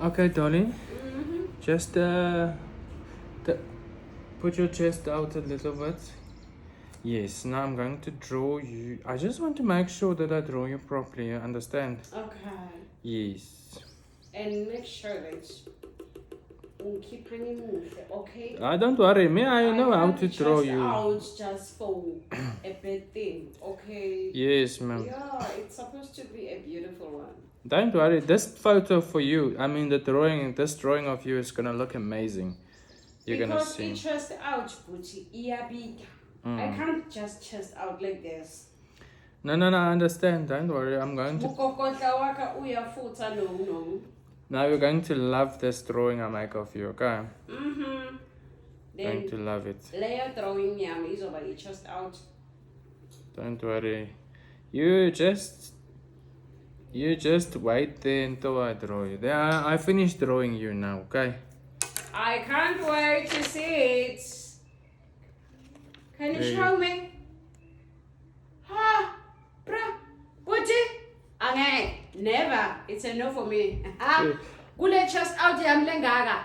Okay, Dolly. Just put your chest out a little bit. Yes, now I'm going to draw you. I just want to make sure that I draw you properly, you understand? Okay. Yes. And make sure that you keep hanging move, okay? Don't worry, me, I know how to draw just you. out just for a bad thing, okay? Yes, ma'am. Yeah, it's supposed to be a beautiful one. Don't worry, this photo for you, I mean this drawing of you is gonna look amazing. You're gonna see. Because it chest out, Booty, I can't just chest out like this. No, I understand. Don't worry, I'm going to. Now you're going to love this drawing I make of you, okay? Going to love it. Layer drawing yam is over your chest out. Don't worry. You just wait there until I draw you. There, I finished drawing you now, okay? I can't wait to see it. Can you show me? Ha, bruh, Booty? Never. It's a no for me. Gule chest out yam lengaga.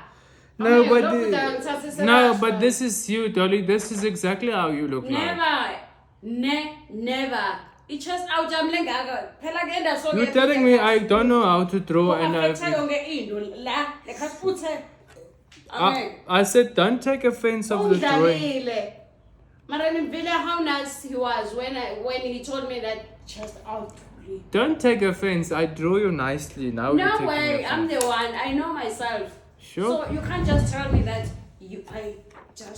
No, but this is you, Dolly. This is exactly how you look like. Never. It just out jam lengaga. You're telling me I don't know how to draw and I said don't take offense of the drawing. How nice he was when he told me that chest out. Don't take offense. I draw you nicely now. No way. I'm the one. I know myself. Sure. So you can't just tell me that I